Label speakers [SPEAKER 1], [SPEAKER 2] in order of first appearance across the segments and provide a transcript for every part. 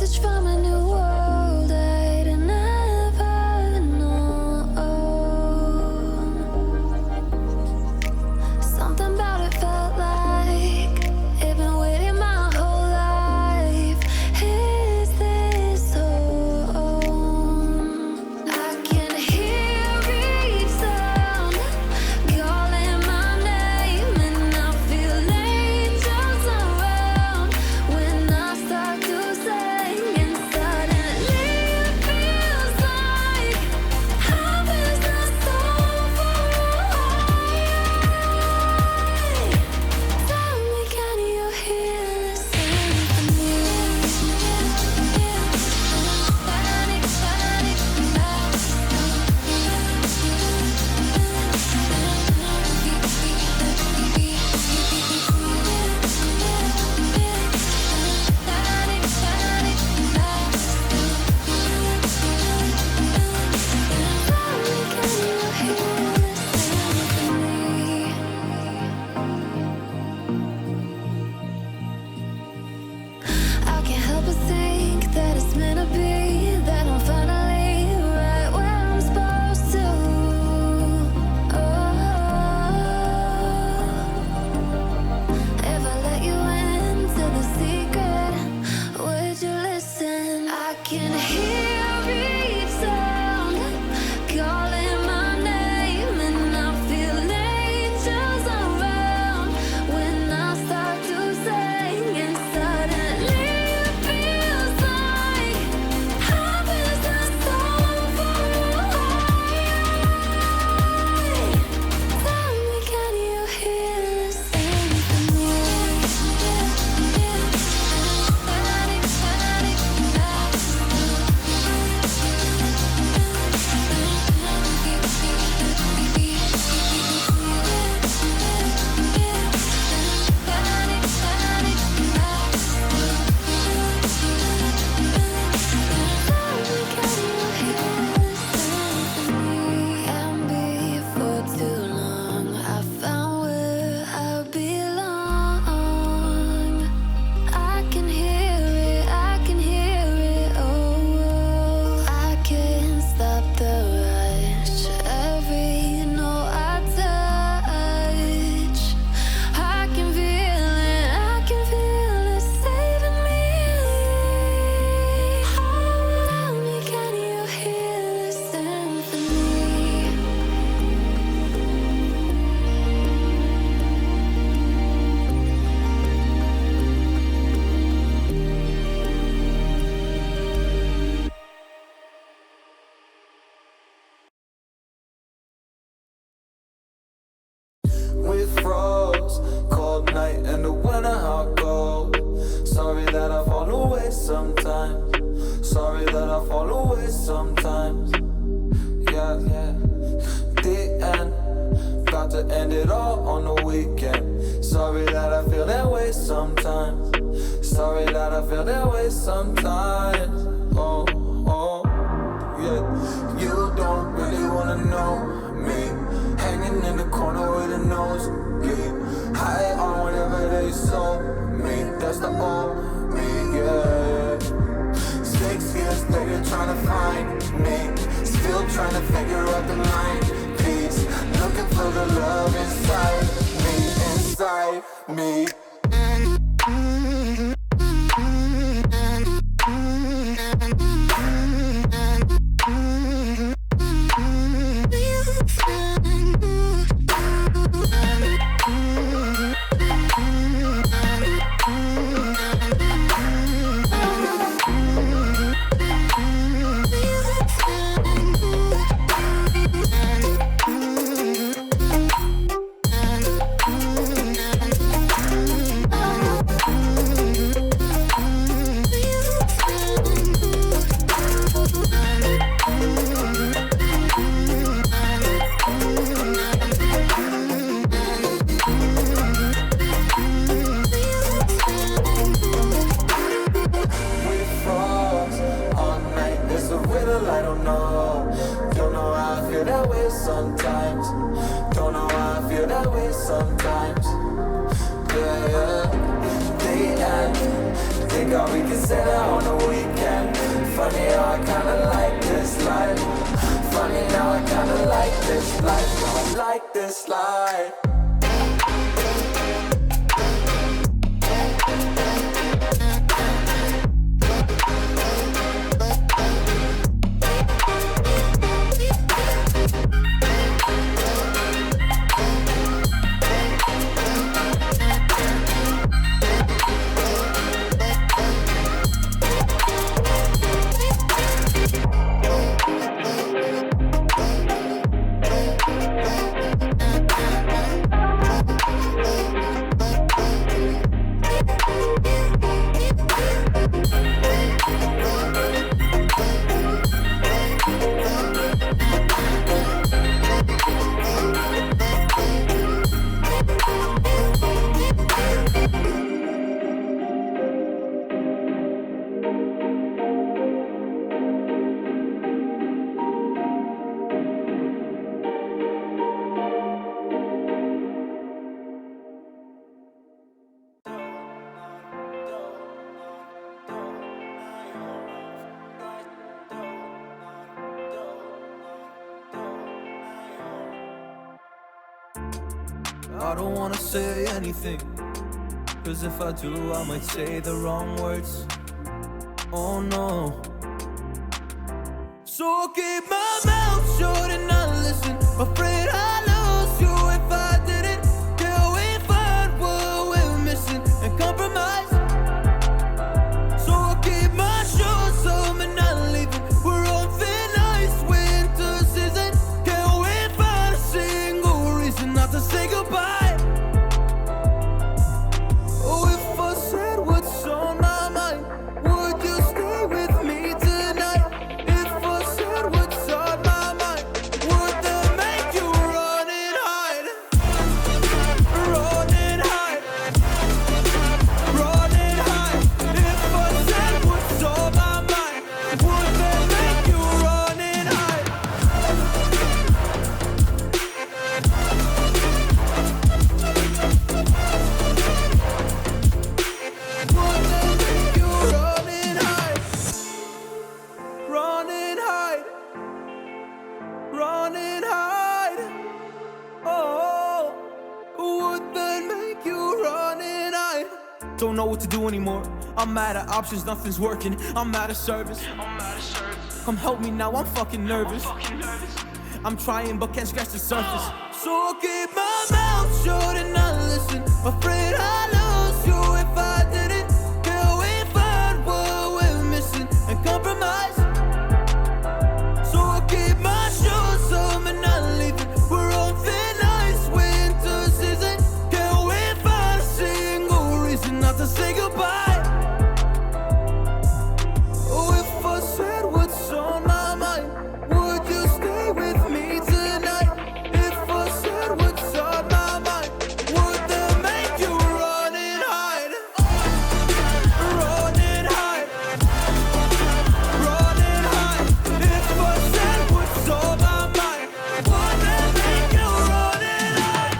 [SPEAKER 1] message from a new world I'd never known. Something about it felt like it'd been waiting my whole life. Is this home? I can hear each sound calling my name, and I feel angels around when I start to sing. And suddenly it feels like heaven's not so far away. Tell me, can you hear the symphony? Panic, panic, I can't help but think that it's meant to be, that I'm finally right where I'm supposed to. If I let you into the secret, would you listen? I can hear each sound calling my name, and I feel angels around when I start to sing. And suddenly it feels like heaven's not so far away. Tell me, can you hear the symphony? Panic, panic, and before too long I found where I belong. I can hear it, I can hear it, oh, I can't stop the rush. Every note I touch, I can feel it saving me. Tell me, can you hear the symphony?
[SPEAKER 2] We froze, cold night in the winter, how cold. Sorry that I fall away sometimes. Sorry that I fall away sometimes. Yeah, yeah. The end, about to end it all on the weekend. Sorry that I feel that way sometimes. Sorry that I feel that way sometimes. Oh, oh, yeah. You don't really wanna know me. Hanging in the corner with a nosebleed. High on whatever they sold me. That's the old me, yeah. 6 years later trying to find me. Still trying to figure out the mind piece. Looking for the love inside me, inside me. sometimes. Don't know why I feel that way sometimes. Yeah, yeah. Think how we can say that on the weekend. Funny how I kinda like this life. Funny now I kinda like this life. Now I like this life.
[SPEAKER 3] I don't wanna say anything, cause if I do I might say the wrong words. Oh no. So I'll keep my mouth shut and not listen. Afraid I lose you if I didn't. Can we find what we're missing and compromise? So I'll keep my shoes on and not leaving. We're on thin ice, winter season. Can we find a single reason not to say goodbye? Run and hide. Oh, would that make you run and hide? Don't know what to do anymore. I'm out of options, nothing's working. I'm out of service. Come help me now, I'm fucking nervous. I'm trying but can't scratch the surface. So I'll keep my mouth shut and not listen. Afraid I lose you if I didn't. Can we find what we're missing and compromise? So I'll keep my shoes on and not leaving. We're on thin ice, winter season. Can we find a single reason not to say goodbye? Oh, if I said what's on my mind, would you stay with me tonight? If I said what's on my mind, would that make you run and hide? Run and hide. Run and hide. If I said what's on my mind, would that make you run and hide?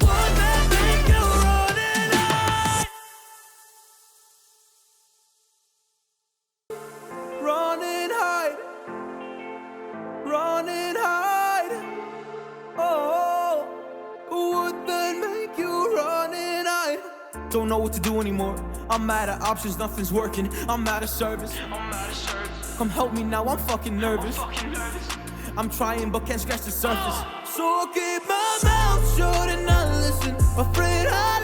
[SPEAKER 3] Would that make you run and hide? Run and hide. Run and hide. Oh, would that make you run and hide? Don't know what to do anymore. I'm out of options, nothing's working. I'm out of service. Come help me now, I'm fucking nervous. I'm trying but can't scratch the surface. So I'll keep my mouth shut and not listen. Afraid I